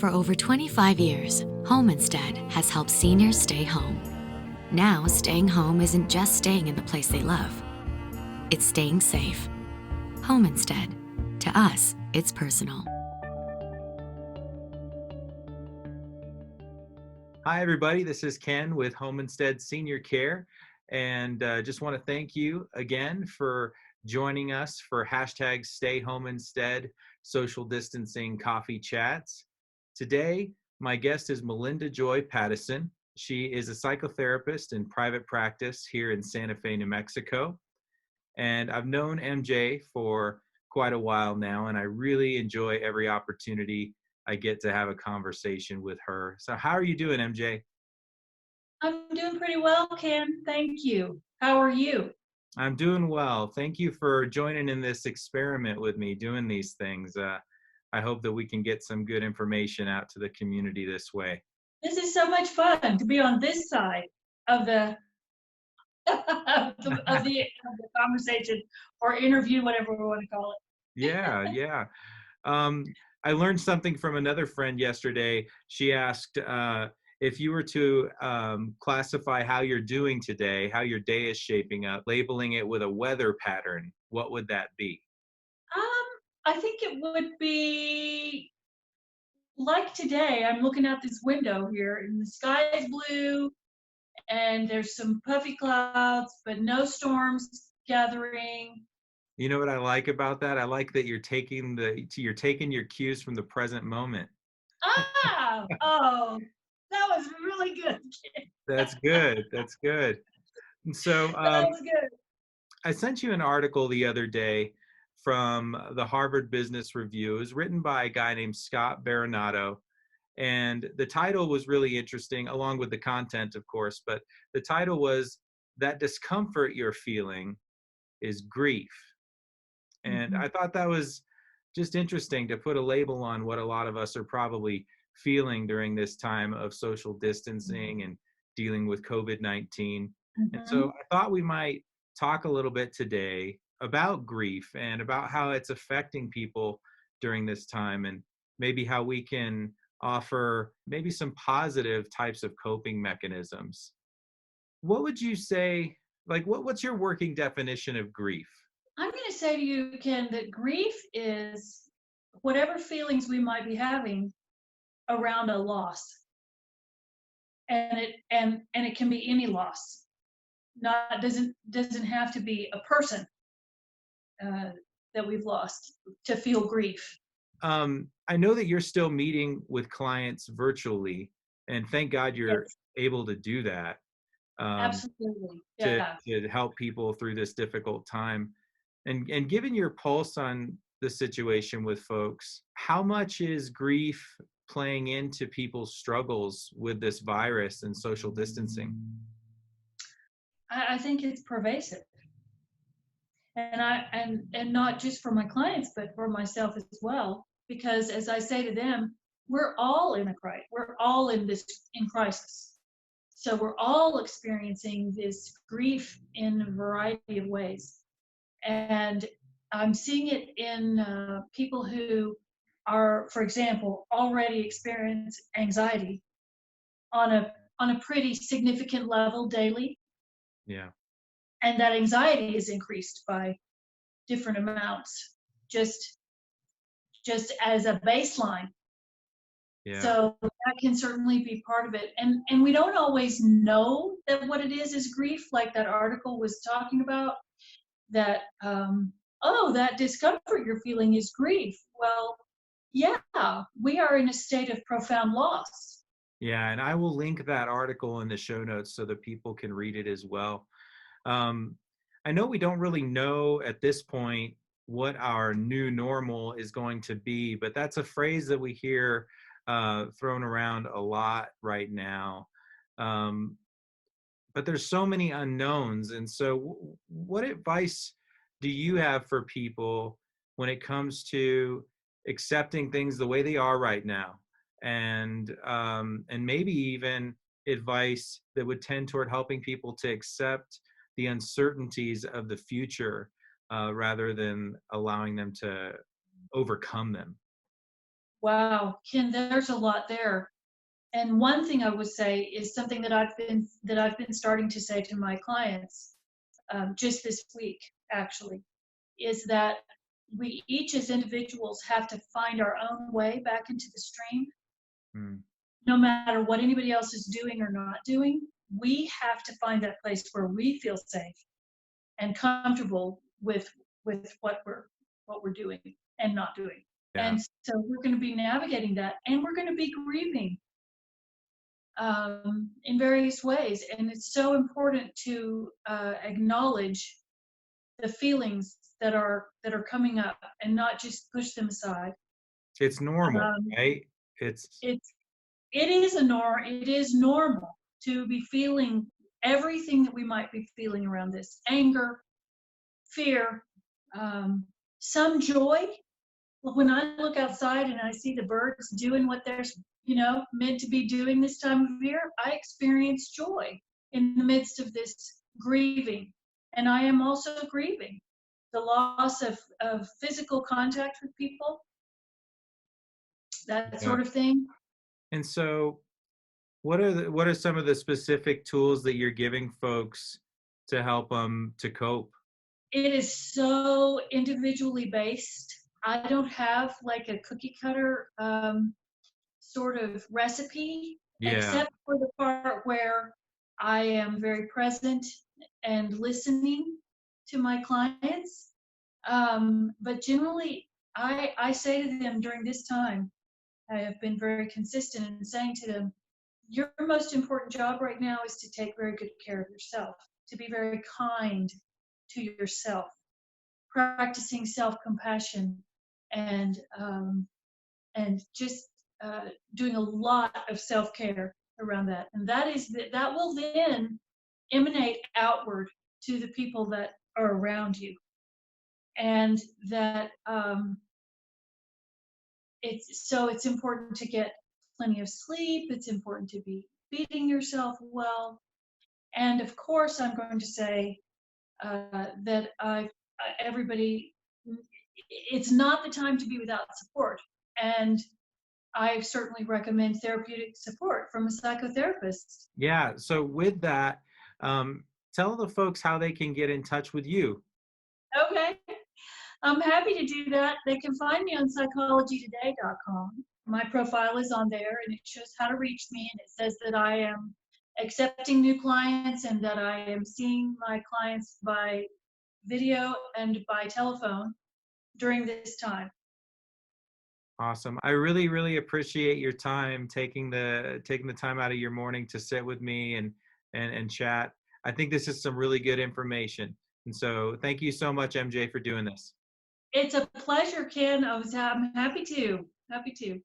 For over 25 years, Home Instead has helped seniors stay home. Now, staying home isn't just staying in the place they love. It's staying safe. Home Instead. To us, it's personal. Hi, everybody. This is Ken with Home Instead Senior Care. And just want to thank you again for joining us for hashtag Stay Home Instead social distancing coffee chats. Today, my guest is Melinda Joy Pattison. She is a psychotherapist in private practice here in Santa Fe, New Mexico. And I've known MJ for quite a while now, and I really enjoy every opportunity I get to have a conversation with her. So how are you doing, MJ? I'm doing pretty well, Ken. Thank you. How are you? I'm doing well. Thank you for joining in this experiment with me, doing these things. I hope that we can get some good information out to the community this way. This is so much fun to be on this side of the of the conversation or interview, whatever we want to call it. Yeah. Um, I learned something from another friend yesterday. She asked if you were to classify how you're doing today, how your day is shaping up, labeling it with a weather pattern, what would that be? I think it would be like today. I'm looking out this window here, and the sky is blue, and there's some puffy clouds, but no storms gathering. You know what I like about that? I like that you're taking your cues from the present moment. Oh, that was really good. That's good. That's good. And so That was good. I sent you an article the other day from the Harvard Business Review. It was written by a guy named Scott Baronato. And the title was really interesting, along with the content, of course. But the title was "That Discomfort You're Feeling is Grief." And Mhm. I thought that was just interesting to put a label on what a lot of us are probably feeling during this time of social distancing and dealing with COVID-19. And so Mhm. I thought we might talk a little bit today about grief and about how it's affecting people during this time, and maybe how we can offer maybe some positive types of coping mechanisms. What would you say, like, what's your working definition of grief? I'm going to say to you, Ken, that grief is whatever feelings we might be having around a loss, and it can be any loss. Not doesn't have to be a person uh, that we've lost to feel grief. I know that you're still meeting with clients virtually, and thank God you're Yes, able to do that, um, absolutely. to Yeah. to help people through this difficult time. And given your pulse on the situation with folks, how much is grief playing into people's struggles with this virus and social distancing? I think it's pervasive, and not just for my clients, but for myself as well. Because as I say to them, we're all in a crisis. We're all in crisis. So we're all experiencing this grief in a variety of ways. And I'm seeing it in people who are, for example, already experience anxiety on a pretty significant level daily, Yeah, and that anxiety is increased by different amounts, just just as a baseline. yeah. So that can certainly be part of it. And we don't always know that what it is grief, like that article was talking about, that oh, that discomfort you're feeling is grief. Well, yeah, we are in a state of profound loss. Yeah, and I will link that article in the show notes so that people can read it as well. Um, I know we don't really know at this point what our new normal is going to be, but that's a phrase that we hear thrown around a lot right now. Um, but there's so many unknowns. And so, what advice do you have for people when it comes to accepting things the way they are right now, and maybe even advice that would tend toward helping people to accept the uncertainties of the future rather than allowing them to overcome them? Wow, Ken, there's a lot there. And one thing I would say is something that I've been starting to say to my clients just this week, actually, is that we each as individuals have to find our own way back into the stream, Mm. no matter what anybody else is doing or not doing. We have to find that place where we feel safe and comfortable with what we're doing and not doing. Yeah. And so we're going to be navigating that, and we're going to be grieving in various ways. And it's so important to acknowledge the feelings that are coming up and not just push them aside. It's normal, Um, right? It's it's it is normal to be feeling everything that we might be feeling around this: anger, fear, um, some joy. Well, when I look outside and I see the birds doing what they're meant to be doing this time of year, I experience joy in the midst of this grieving. And I am also grieving the loss of physical contact with people, that yeah. sort of thing. And so what are some of the specific tools that you're giving folks to help them to cope? It is so individually based. I don't have like a cookie cutter sort of recipe, Yeah. except for the part where I am very present and listening to my clients. But generally, I say to them during this time, I have been very consistent in saying to them, your most important job right now is to take very good care of yourself, to be very kind to yourself, practicing self-compassion, and just doing a lot of self-care around that. And that will then emanate outward to the people that are around you. And that it's important to get plenty of sleep. It's important to be feeding yourself well. And of course, I'm going to say that everybody, it's not the time to be without support. And I certainly recommend therapeutic support from a psychotherapist. Yeah. So with that, tell the folks how they can get in touch with you. Okay, I'm happy to do that. They can find me on psychologytoday.com. My profile is on there, and it shows how to reach me, and it says that I am accepting new clients and that I am seeing my clients by video and by telephone during this time. Awesome. I really, really appreciate your time taking the time out of your morning to sit with me and chat. I think this is some really good information. And so thank you so much, MJ, for doing this. It's a pleasure, Ken. I'm happy to. Happy to.